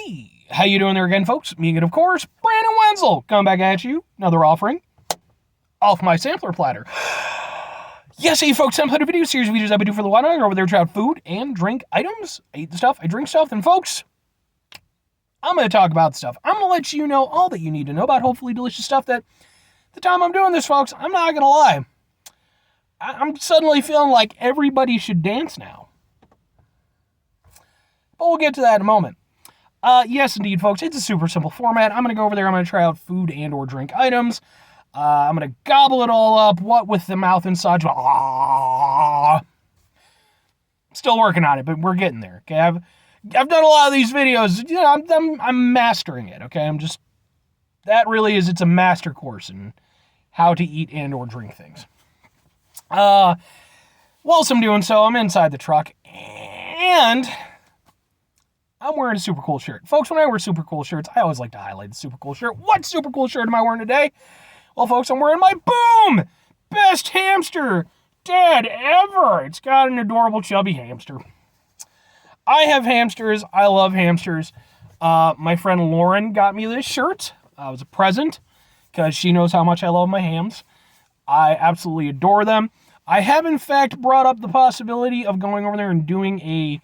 Hey, how you doing there again, folks? Me again, of course, Brandon Wenzel, coming back at you. Another offering off my sampler platter. Yes, hey, folks, sampler video series of videos I do for the one over there about food and drink items. I eat the stuff, I drink stuff, and folks, I'm going to talk about stuff. I'm going to let you know all that you need to know about hopefully delicious stuff that the time I'm doing this, folks, I'm not going to lie. I'm suddenly feeling like everybody should dance now. But we'll get to that in a moment. Yes, indeed, folks, it's a super simple format. I'm going to go over there, I'm going to try out food and or drink items. I'm going to gobble it all up, what with the mouth and such. Still working on it, but we're getting there, okay? I've done a lot of these videos. You know, I'm mastering it, okay? That really is, it's a master course in how to eat and or drink things. Whilst I'm doing so, I'm inside the truck, and I'm wearing a super cool shirt. Folks, when I wear super cool shirts, I always like to highlight the super cool shirt. What super cool shirt am I wearing today? Well, folks, I'm wearing my Boom! Best hamster dad ever! It's got an adorable chubby hamster. I have hamsters. I love hamsters. My friend Lauren got me this shirt. It was a present because she knows how much I love my hams. I absolutely adore them. I have, in fact, brought up the possibility of going over there and doing a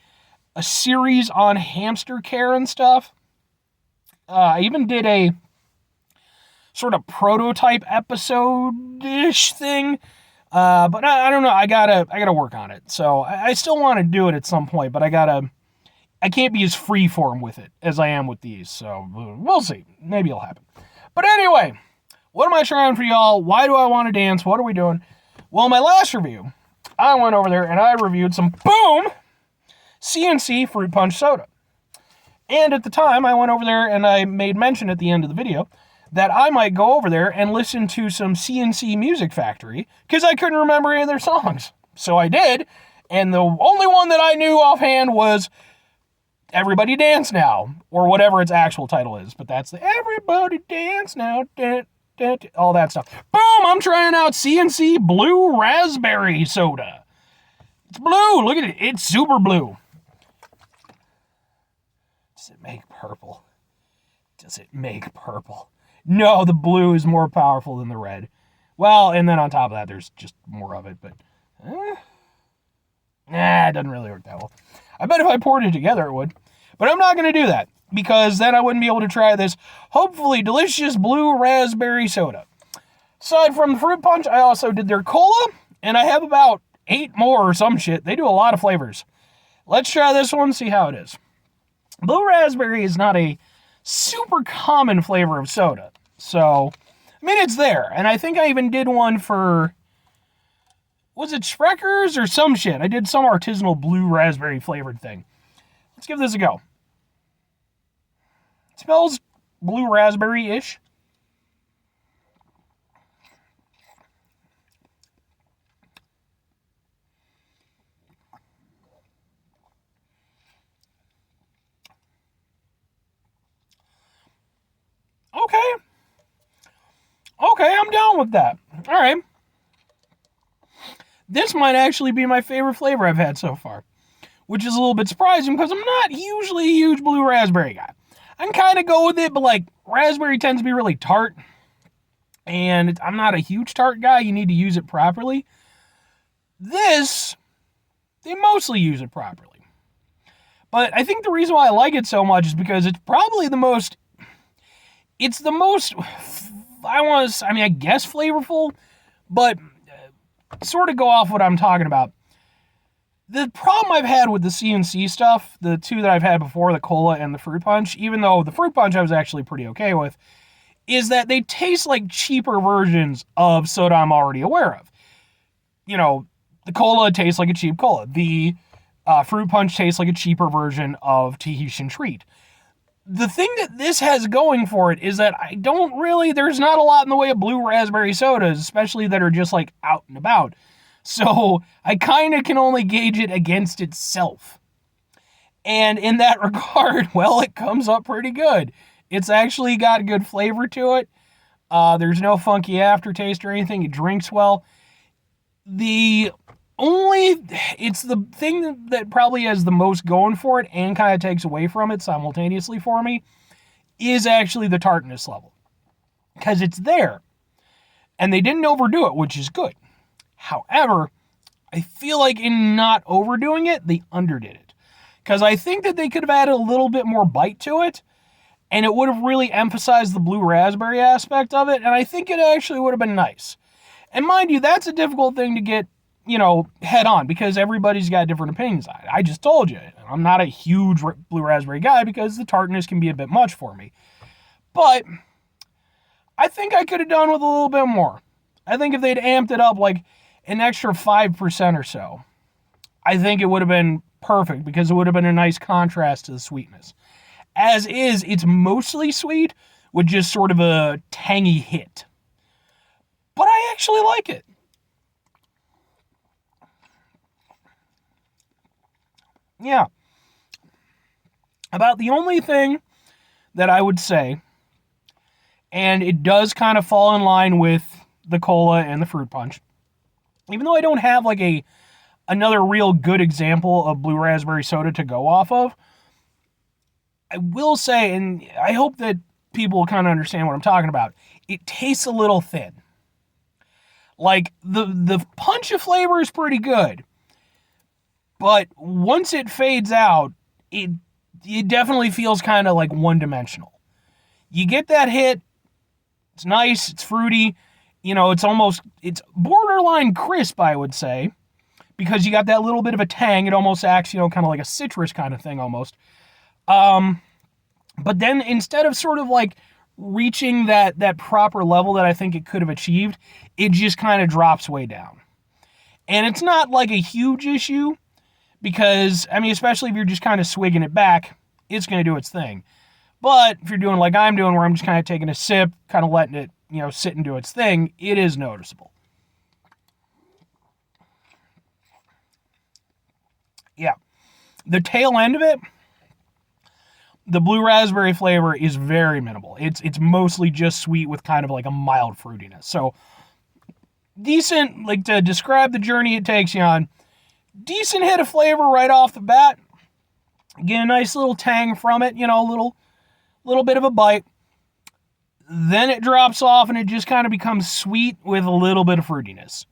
series on hamster care and stuff. I even did a sort of prototype episode-ish thing. But I don't know. I gotta work on it. So I still want to do it at some point, but I can't be as freeform with it as I am with these. So we'll see. Maybe it'll happen. But anyway, what am I trying for y'all? Why do I want to dance? What are we doing? Well, in my last review, I went over there and I reviewed some Boom CNC Fruit Punch Soda. And at the time, I went over there and I made mention at the end of the video that I might go over there and listen to some CNC Music Factory because I couldn't remember any of their songs. So I did, and the only one that I knew offhand was Everybody Dance Now, or whatever its actual title is. But that's the Everybody Dance Now, all that stuff. Boom! I'm trying out CNC Blue Raspberry Soda. It's blue. Look at it. It's super blue. Does it make purple? Does it make purple? No, the blue is more powerful than the red. Well, and then on top of that, there's just more of it, but it doesn't really work that well. I bet if I poured it together, it would. But I'm not going to do that, because then I wouldn't be able to try this hopefully delicious blue raspberry soda. Aside from the fruit punch, I also did their cola, and I have about 8 more or some shit. They do a lot of flavors. Let's try this one, see how it is. Blue raspberry is not a super common flavor of soda. So, I mean, it's there. And I think I even did one for, was it Schreckers or some shit? I did some artisanal blue raspberry flavored thing. Let's give this a go. It smells blue raspberry-ish. Okay, I'm down with that. All right. This might actually be my favorite flavor I've had so far, which is a little bit surprising because I'm not usually a huge blue raspberry guy. I can kind of go with it, but like raspberry tends to be really tart, and I'm not a huge tart guy. You need to use it properly. This, they mostly use it properly. But I think the reason why I like it so much is because it's probably the most, I guess flavorful, but sort of go off what I'm talking about. The problem I've had with the CNC stuff, the two that I've had before, the cola and the fruit punch, even though the fruit punch I was actually pretty okay with, is that they taste like cheaper versions of soda I'm already aware of. You know, the cola tastes like a cheap cola. The fruit punch tastes like a cheaper version of Tahitian Treat. The thing that this has going for it is that there's not a lot in the way of blue raspberry sodas, especially that are just like out and about. So I kind of can only gauge it against itself. And in that regard, well, it comes up pretty good. It's actually got good flavor to it. There's no funky aftertaste or anything. It drinks well. The It's the thing that probably has the most going for it and kind of takes away from it simultaneously for me is actually the tartness level. Because it's there. And they didn't overdo it, which is good. However, I feel like in not overdoing it, they underdid it. Because I think that they could have added a little bit more bite to it, and it would have really emphasized the blue raspberry aspect of it, and I think it actually would have been nice. And mind you, that's a difficult thing to get, head on, because everybody's got different opinions on it. I just told you, I'm not a huge blue raspberry guy because the tartness can be a bit much for me. But I think I could have done with a little bit more. I think if they'd amped it up like an extra 5% or so, I think it would have been perfect because it would have been a nice contrast to the sweetness. As is, it's mostly sweet with just sort of a tangy hit. But I actually like it. Yeah. About the only thing that I would say, and it does kind of fall in line with the cola and the fruit punch, even though I don't have like another real good example of blue raspberry soda to go off of, I will say, and I hope that people kind of understand what I'm talking about, it tastes a little thin. Like, the punch of flavor is pretty good, but once it fades out, it definitely feels kind of like one-dimensional. You get that hit, it's nice, it's fruity, it's borderline crisp, I would say, because you got that little bit of a tang. It almost acts, kind of like a citrus kind of thing almost. But then instead of sort of like reaching that proper level that I think it could have achieved, it just kind of drops way down. And it's not like a huge issue because, especially if you're just kind of swigging it back, it's going to do its thing. But if you're doing like I'm doing, where I'm just kind of taking a sip, kind of letting it, sit and do its thing, it is noticeable. Yeah. The tail end of it, the blue raspberry flavor is very minimal. It's mostly just sweet with kind of like a mild fruitiness. So decent, like to describe the journey it takes you on, decent hit of flavor right off the bat. Get a nice little tang from it, a little bit of a bite. Then it drops off and it just kind of becomes sweet with a little bit of fruitiness.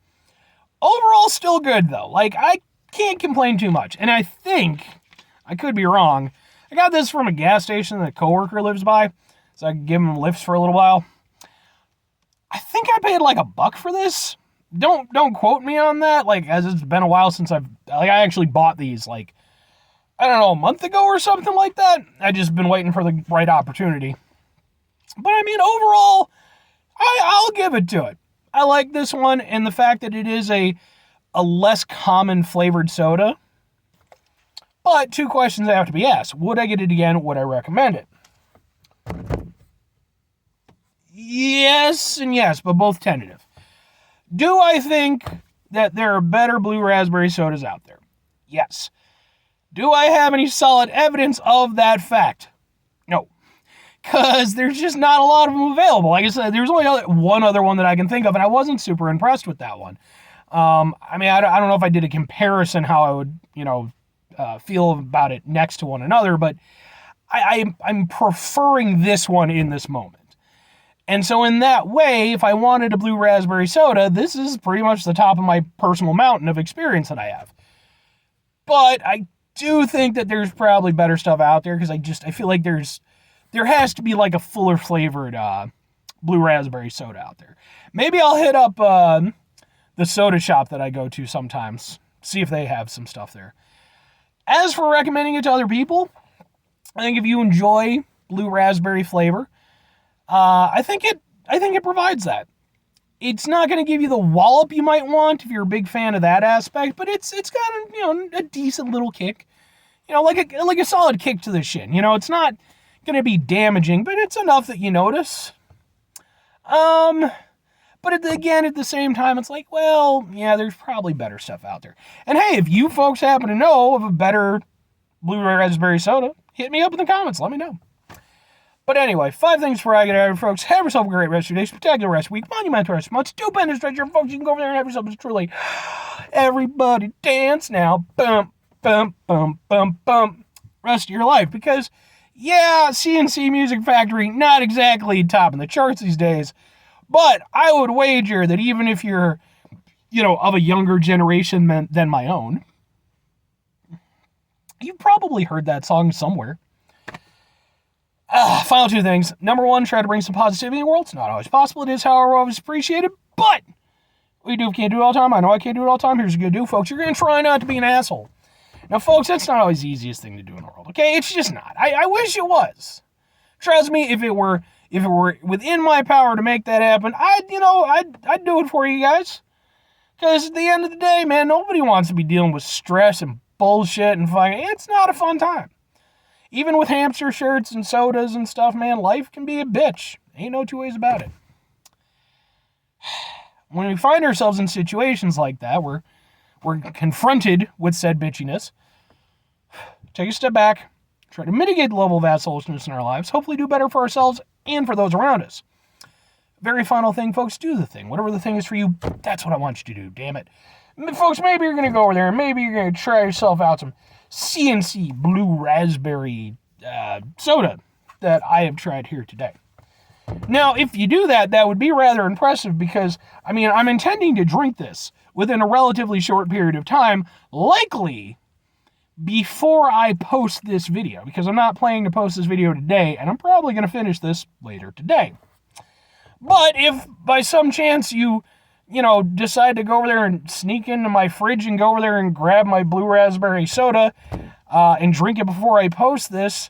Overall, still good though. Like, I can't complain too much. And I think, I could be wrong, I got this from a gas station that a coworker lives by, so I could give him lifts for a little while. I think I paid like $1 for this. Don't quote me on that, like, as it's been a while since I actually bought these, like, I don't know, a month ago or something like that. I just been waiting for the right opportunity. But overall, I'll give it to it. I like this one, and the fact that it is a less common flavored soda. But 2 questions have to be asked. Would I get it again? Would I recommend it? Yes and yes, but both tentative. Do I think that there are better blue raspberry sodas out there? Yes. Do I have any solid evidence of that fact? No. Because there's just not a lot of them available. Like I said, there's only one other one that I can think of, and I wasn't super impressed with that one. I don't know if I did a comparison how I would, feel about it next to one another, but I'm preferring this one in this moment. And so in that way, if I wanted a blue raspberry soda, this is pretty much the top of my personal mountain of experience that I have. But I do think that there's probably better stuff out there because I feel like there has to be like a fuller flavored blue raspberry soda out there. Maybe I'll hit up the soda shop that I go to sometimes, see if they have some stuff there. As for recommending it to other people, I think if you enjoy blue raspberry flavor, I think it provides that. It's not going to give you the wallop you might want if you're a big fan of that aspect, but it's got a decent little kick, like a solid kick to the shin. It's not going to be damaging, but it's enough that you notice. But at the same time, it's like, well, yeah, there's probably better stuff out there. And hey, if you folks happen to know of a better blue raspberry soda, hit me up in the comments. Let me know. But anyway, 5 things before I get out of here, folks. Have yourself a great rest of your day, spectacular rest of week, monumental rest of month, stupendous rest of your folks. You can go over there and have yourself a truly. Everybody dance now. Bump, bump, bump, bump, bump. Rest of your life. Because, yeah, CNC Music Factory, not exactly top in the charts these days. But I would wager that even if you're, of a younger generation than my own, you've probably heard that song somewhere. Final 2 things. Number 1, try to bring some positivity in the world. It's not always possible. It is, however, always appreciated. But we can't do it all the time. I know I can't do it all the time. Here's what you're going to do, folks. You're going to try not to be an asshole. Now, folks, that's not always the easiest thing to do in the world, okay? It's just not. I wish it was. Trust me, if it were within my power to make that happen, I'd do it for you guys. Because at the end of the day, man, nobody wants to be dealing with stress and bullshit and fucking. It's not a fun time. Even with hamster shirts and sodas and stuff, man, life can be a bitch. Ain't no 2 ways about it. When we find ourselves in situations like that, we're confronted with said bitchiness. Take a step back, try to mitigate the level of assholishness in our lives, hopefully do better for ourselves and for those around us. Very final thing, folks, do the thing. Whatever the thing is for you, that's what I want you to do, damn it. Folks, maybe you're going to go over there and maybe you're going to try yourself out some CNC blue raspberry soda that I have tried here today. Now, if you do that, that would be rather impressive because, I'm intending to drink this within a relatively short period of time, likely before I post this video, because I'm not planning to post this video today, and I'm probably going to finish this later today. But if by some chance you decide to go over there and sneak into my fridge and go over there and grab my blue raspberry soda and drink it before I post this,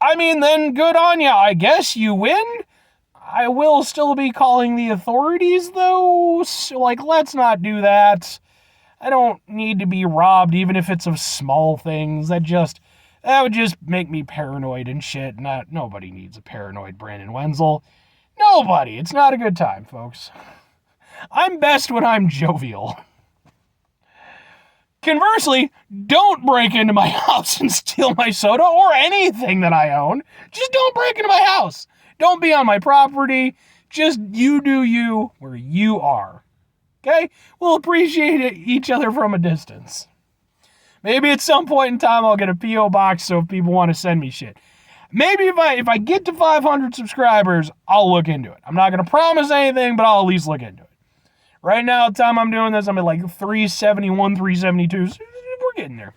then good on ya. I guess you win. I will still be calling the authorities, though. So, let's not do that. I don't need to be robbed, even if it's of small things. That would just make me paranoid and shit. Nobody needs a paranoid Brandon Wenzel. Nobody. It's not a good time, folks. I'm best when I'm jovial. Conversely, don't break into my house and steal my soda or anything that I own. Just don't break into my house. Don't be on my property. Just you do you where you are. Okay? We'll appreciate each other from a distance. Maybe at some point in time I'll get a P.O. box so if people want to send me shit. Maybe if I get to 500 subscribers, I'll look into it. I'm not going to promise anything, but I'll at least look into it. Right now, the time I'm doing this, I'm at 371, 372. So we're getting there.